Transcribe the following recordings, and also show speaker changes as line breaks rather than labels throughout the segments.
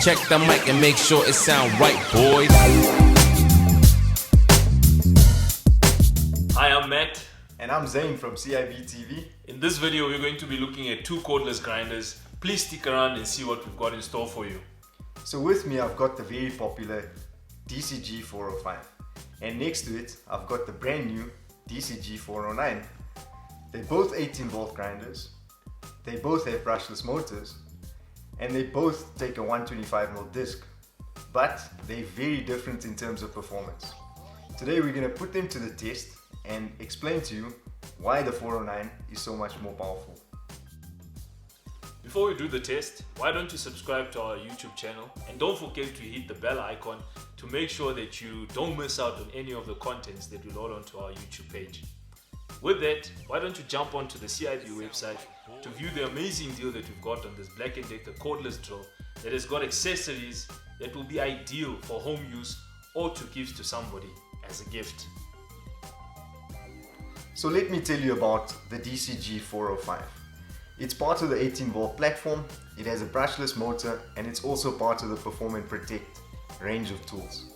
check the mic and make sure it sound right, boys.
Hi, I'm Matt.
And I'm Zane from CIB TV.
In this video, we're going to be looking at two cordless grinders. Please stick around and see what we've got in store for you.
So with me, I've got the very popular DCG 405. And next to it, I've got the brand new DCG 409. They're both 18 volt grinders. They both have brushless motors. And they both take a 125mm disc. But they're very different in terms of performance. Today we're going to put them to the test and explain to you why the 409 is so much more powerful.
Before we do the test, why don't you subscribe to our YouTube channel and don't forget to hit the bell icon to make sure that you don't miss out on any of the contents that we load onto our YouTube page. With that, why don't you jump onto the CIB website to view the amazing deal that we've got on this Black&Decker cordless drill that has got accessories that will be ideal for home use or to give to somebody as a gift.
So let me tell you about the DCG 405. It's part of the 18 volt platform, it has a brushless motor, and it's also part of the Perform and Protect range of tools.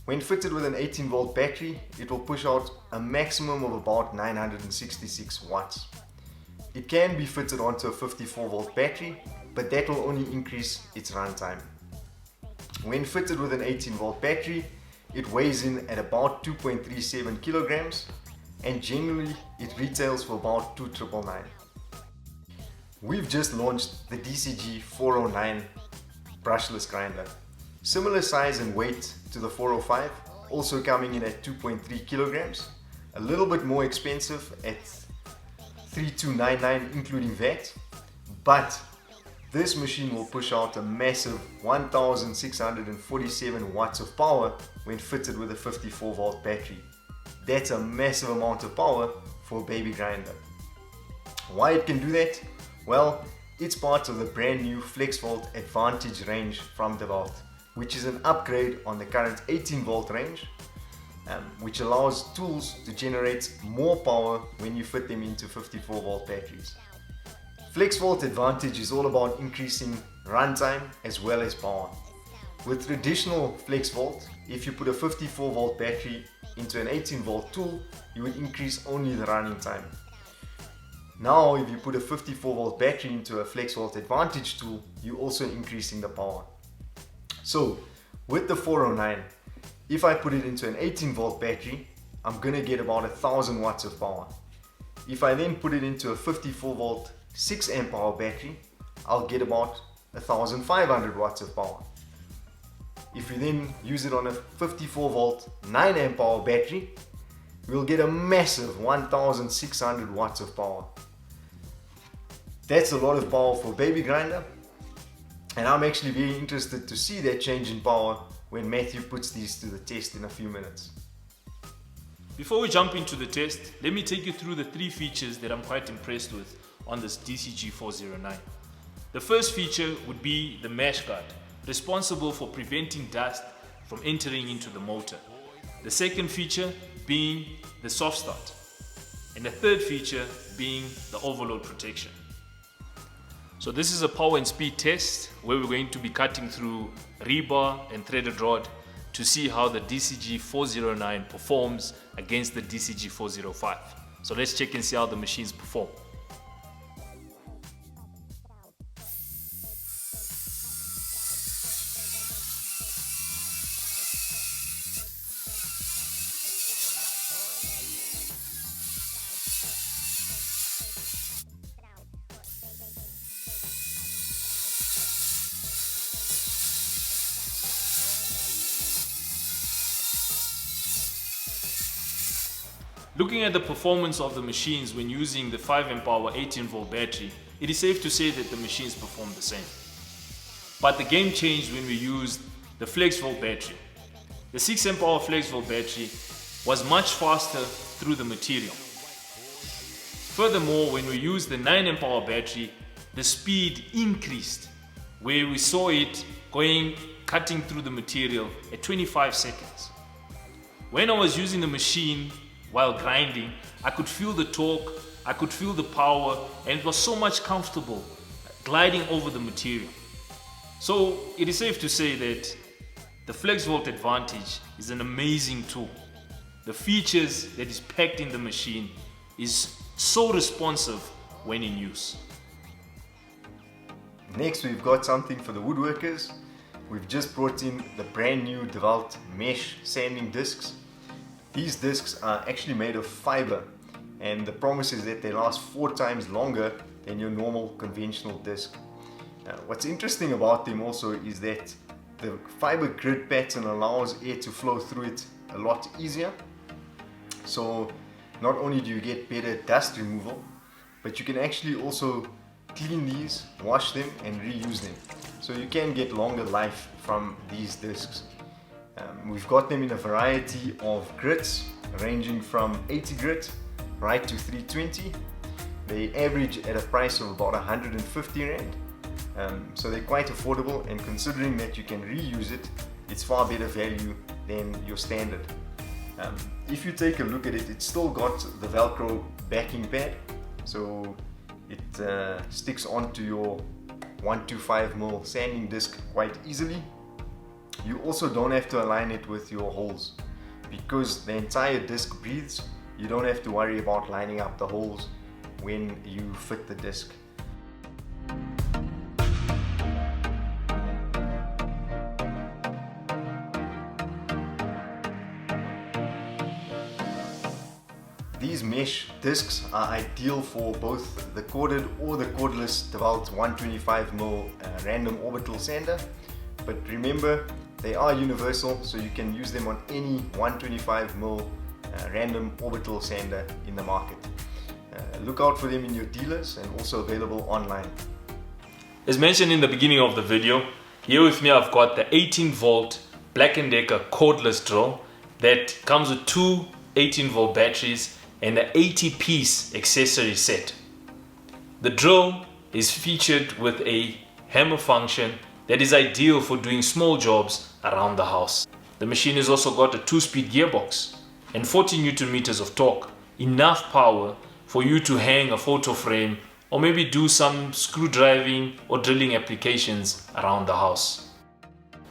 When fitted with an 18 volt battery, it will push out a maximum of about 966 watts. It can be fitted onto a 54 volt battery, but that will only increase its runtime. When fitted with an 18 volt battery, it weighs in at about 2.37 kilograms, and generally it retails for about 2,999. We've just launched the DCG 409 brushless grinder. Similar size and weight to the 405, also coming in at 2.3 kilograms. A little bit more expensive at 3,299 including VAT, but this machine will push out a massive 1,647 watts of power when fitted with a 54 volt battery. That's a massive amount of power for a baby grinder. Why it can do that? Well, it's part of the brand new Flexvolt Advantage range from DEWALT, which is an upgrade on the current 18 volt range, which allows tools to generate more power when you fit them into 54 volt batteries. Flexvolt Advantage is all about increasing runtime as well as power. With traditional Flexvolt, if you put a 54 volt battery into an 18 volt tool, you would increase only the running time. Now if you put a 54 volt battery into a Flexvolt Advantage tool, you're also increasing the power. So with the 409, if I put it into an 18 volt battery, I'm gonna get about 1,000 watts of power. If I then put it into a 54 volt 6 amp hour battery, I'll get about 1,500 watts of power. If we then use it on a 54 volt 9 amp hour battery, we'll get a massive 1,600 watts of power. That's a lot of power for a baby grinder, and I'm actually very interested to see that change in power when Matthew puts these to the test in a few minutes.
Before we jump into the test, let me take you through the three features that I'm quite impressed with on this DCG 409. The first feature would be the mesh guard, responsible for preventing dust from entering into the motor. The second feature being the soft start. And the third feature being the overload protection. So this is a power and speed test where we're going to be cutting through rebar and threaded rod to see how the DCG 409 performs against the DCG 405. So let's check and see how the machines perform. Looking at the performance of the machines when using the 5 amp hour 18 volt battery, it is safe to say that the machines perform the same. But the game changed when we used the Flexvolt battery. The 6 amp hour Flexvolt battery was much faster through the material. Furthermore, when we used the 9 amp hour battery, the speed increased, where we saw it cutting through the material at 25 seconds. When I was using the machine while grinding, I could feel the torque, I could feel the power, and it was so much comfortable gliding over the material. So it is safe to say that the Flexvolt Advantage is an amazing tool. The features that is packed in the machine is so responsive when in use.
Next, we've got something for the woodworkers. We've just brought in the brand new DEWALT Mesh Sanding Discs. These discs are actually made of fiber, and the promise is that they last 4 times longer than your normal conventional disc. What's interesting about them also is that the fiber grid pattern allows air to flow through it a lot easier. So not only do you get better dust removal, but you can actually also clean these, wash them and reuse them. So you can get longer life from these discs. We've got them in a variety of grits, ranging from 80 grit right to 320. They average at a price of about 150 Rand. So they're quite affordable, and considering that you can reuse it, it's far better value than your standard. If you take a look at it, it's still got the Velcro backing pad, so it sticks onto your 125mm sanding disc quite easily. You also don't have to align it with your holes. Because the entire disc breathes, you don't have to worry about lining up the holes when you fit the disc. These mesh discs are ideal for both the corded or the cordless DEWALT 125mm random orbital sander, but remember, they are universal, so you can use them on any 125mm random orbital sander in the market. Look out for them in your dealers and also available online.
As mentioned in the beginning of the video, here with me I've got the 18-volt Black&Decker cordless drill that comes with 2 18-volt batteries and an 80-piece accessory set. The drill is featured with a hammer function that is ideal for doing small jobs around the house. The machine has also got a 2-speed gearbox and 40 Newton meters of torque, enough power for you to hang a photo frame or maybe do some screw driving or drilling applications around the house.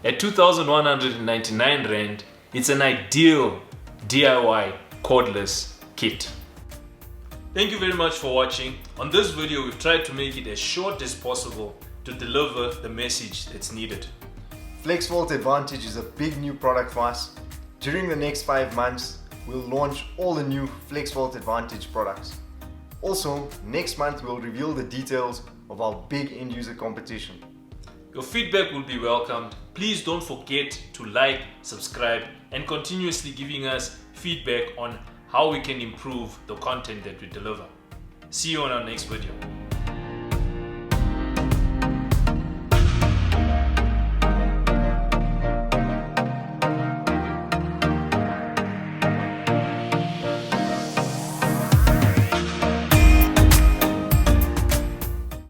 At 2,199 Rand, it's an ideal DIY cordless kit. Thank you very much for watching. On this video, we've tried to make it as short as possible to deliver the message that's needed.
Flexvolt Advantage is a big new product for us. During the next 5 months, we'll launch all the new Flexvolt Advantage products. Also, next month we'll reveal the details of our big end user competition.
Your feedback will be welcomed. Please don't forget to like, subscribe, and continuously giving us feedback on how we can improve the content that we deliver. See you on our next video.